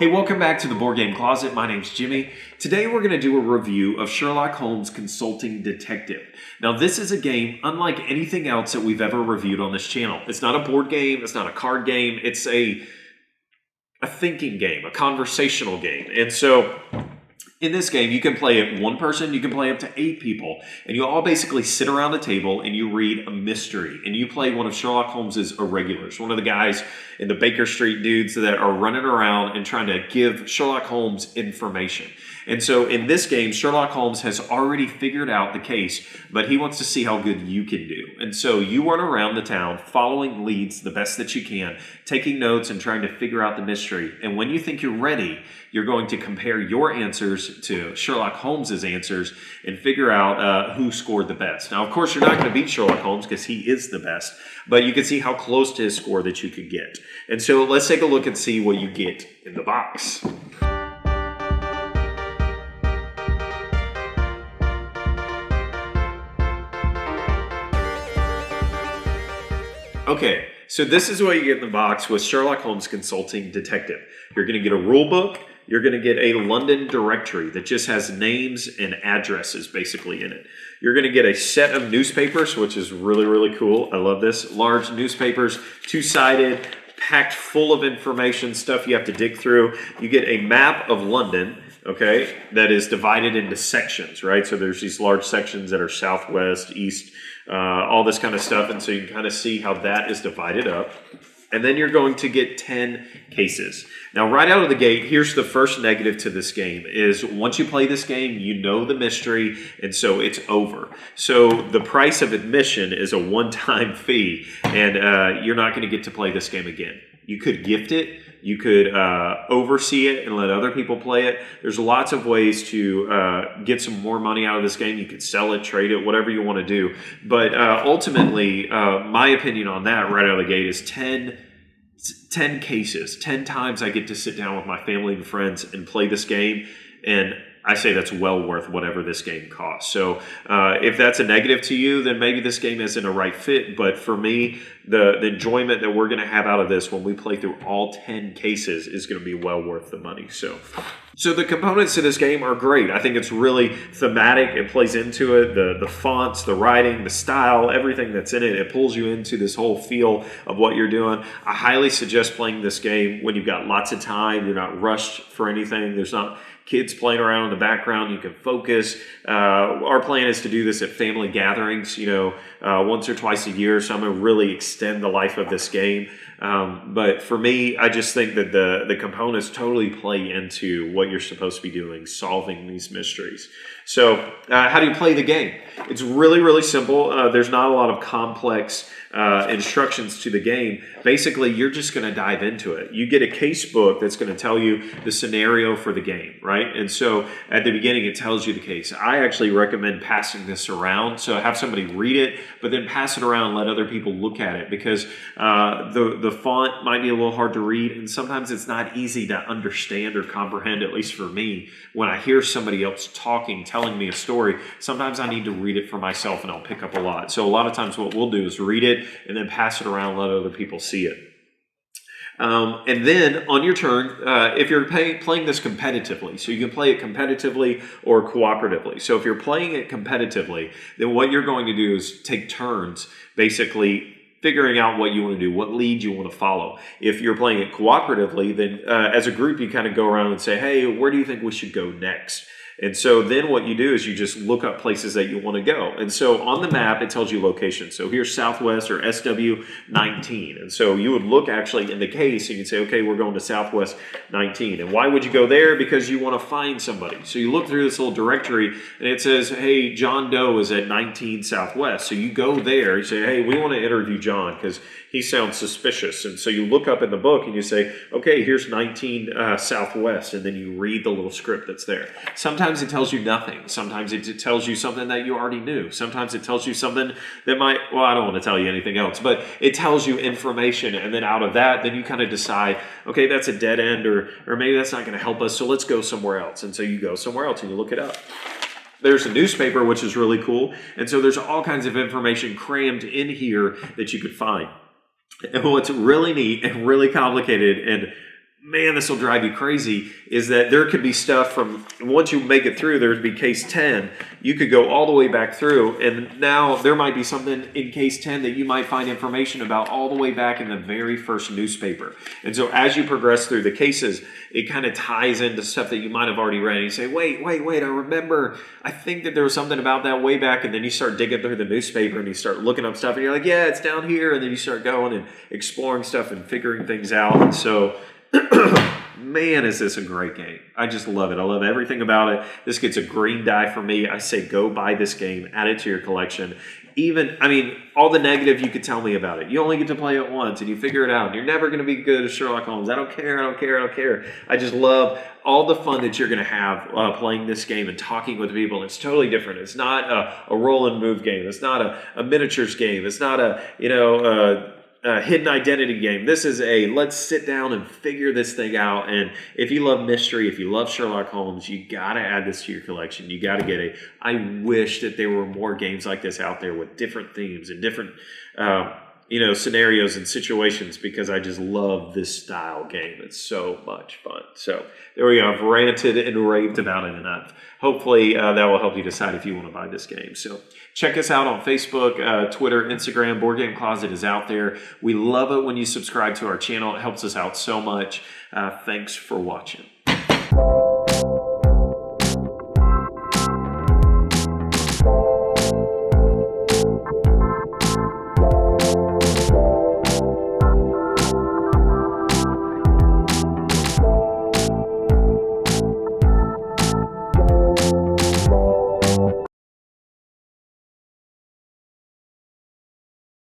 Hey, welcome back to the Board Game Closet. My name's Jimmy. Today we're going to do a review of Sherlock Holmes Consulting Detective. Now, this is a game unlike anything else that we've ever reviewed on this channel. It's not a board game. It's not a card game. It's a thinking game, a conversational game. And so in this game, you can play it one person, you can play up to 8 people, and you all basically sit around a table and you read a mystery. And you play one of Sherlock Holmes's irregulars, one of the guys in the Baker Street dudes that are running around and trying to give Sherlock Holmes information. And so in this game, Sherlock Holmes has already figured out the case, but he wants to see how good you can do. And so you run around the town following leads the best that you can, taking notes and trying to figure out the mystery. And when you think you're ready, you're going to compare your answers to Sherlock Holmes's answers and figure out who scored the best. Now, of course, you're not going to beat Sherlock Holmes because he is the best, but you can see how close to his score that you could get. And so let's take a look and see what you get in the box. Okay, so this is what you get in the box with Sherlock Holmes Consulting Detective. You're going to get a rule book. You're going to get a London directory that just has names and addresses basically in it. You're going to get a set of newspapers, which is really, really cool. I love this. Large newspapers, two-sided, packed full of information, stuff you have to dig through. You get a map of London, okay, that is divided into sections, right? So there's these large sections that are southwest, east, all this kind of stuff. And so you can kind of see how that is divided up. And then you're going to get 10 cases. Now, right out of the gate, here's the first negative to this game is once you play this game, you know the mystery, and so it's over. So the price of admission is a one-time fee, and you're not going to get to play this game again. You could gift it. You could oversee it and let other people play it. There's lots of ways to get some more money out of this game. You could sell it, trade it, whatever you want to do. But ultimately, my opinion on that right out of the gate is 10 cases. 10 times I get to sit down with my family and friends and play this game. And I say that's well worth whatever this game costs. So if that's a negative to you, then maybe this game isn't a right fit. But for me, the enjoyment that we're going to have out of this when we play through all 10 cases is going to be well worth the money. So the components to this game are great. I think it's really thematic. It plays into it. The fonts, the writing, the style, everything that's in it. It pulls you into this whole feel of what you're doing. I highly suggest playing this game when you've got lots of time. You're not rushed for anything. There's not kids playing around in the background. You can focus. Our plan is to do this at family gatherings, once or twice a year. So I'm going to really extend the life of this game. But for me, I just think that the components totally play into what you're supposed to be doing, solving these mysteries. So how do you play the game? It's really, really simple. There's not a lot of complex instructions to the game. Basically, you're just going to dive into it. You get a case book that's going to tell you the scenario for the game, right? And so at the beginning, it tells you the case. I actually recommend passing this around. So have somebody read it, but then pass it around and let other people look at it because the font might be a little hard to read, and sometimes it's not easy to understand or comprehend, at least for me. When I hear somebody else talking, telling me a story, sometimes I need to read it for myself, and I'll pick up a lot. So a lot of times what we'll do is read it and then pass it around and let other people see it. And then on your turn, if you're playing this competitively, so you can play it competitively or cooperatively. So if you're playing it competitively, then what you're going to do is take turns basically figuring out what you want to do, what lead you want to follow. If you're playing it cooperatively, then as a group, you kind of go around and say, hey, where do you think we should go next? And so then what you do is you just look up places that you want to go. And so on the map, it tells you location. So here's Southwest or SW 19. And so you would look actually in the case and you'd say, okay, we're going to Southwest 19. And why would you go there? Because you want to find somebody. So you look through this little directory and it says, hey, John Doe is at 19 Southwest. So you go there, you say, hey, we want to interview John because he sounds suspicious. And so you look up in the book and you say, okay, here's 19 Southwest. And then you read the little script that's there. Sometimes it tells you nothing. Sometimes it tells you something that you already knew. Sometimes it tells you something that I don't want to tell you anything else, but it tells you information. And then out of that, then you kind of decide, okay, that's a dead end or maybe that's not going to help us. So let's go somewhere else. And so you go somewhere else and you look it up. There's a newspaper, which is really cool. And so there's all kinds of information crammed in here that you could find. And what's really neat and really complicated and man, this will drive you crazy, is that there could be stuff from, once you make it through, there'd be case 10, you could go all the way back through, and now there might be something in case 10 that you might find information about all the way back in the very first newspaper. And so as you progress through the cases, it kind of ties into stuff that you might have already read, and you say, wait, I remember, I think that there was something about that way back, and then you start digging through the newspaper, and you start looking up stuff, and you're like, yeah, it's down here, and then you start going and exploring stuff and figuring things out. And so man, is this a great game. I just love it. I love everything about it. This gets a green die for me. I say go buy this game, add it to your collection. All the negative you could tell me about it. You only get to play it once and you figure it out. You're never going to be good as Sherlock Holmes. I don't care. I just love all the fun that you're going to have playing this game and talking with people. It's totally different. It's not a roll and move game. It's not a miniatures game. It's not a hidden identity game. This is let's sit down and figure this thing out. And if you love mystery, if you love Sherlock Holmes, you got to add this to your collection. You got to get it. I wish that there were more games like this out there with different themes and different scenarios and situations, because I just love this style game. It's so much fun. So there we go. I've ranted and raved about it enough. Hopefully that will help you decide if you want to buy this game. So check us out on Facebook, Twitter, Instagram. Board Game Closet is out there. We love it when you subscribe to our channel. It helps us out so much. Thanks for watching.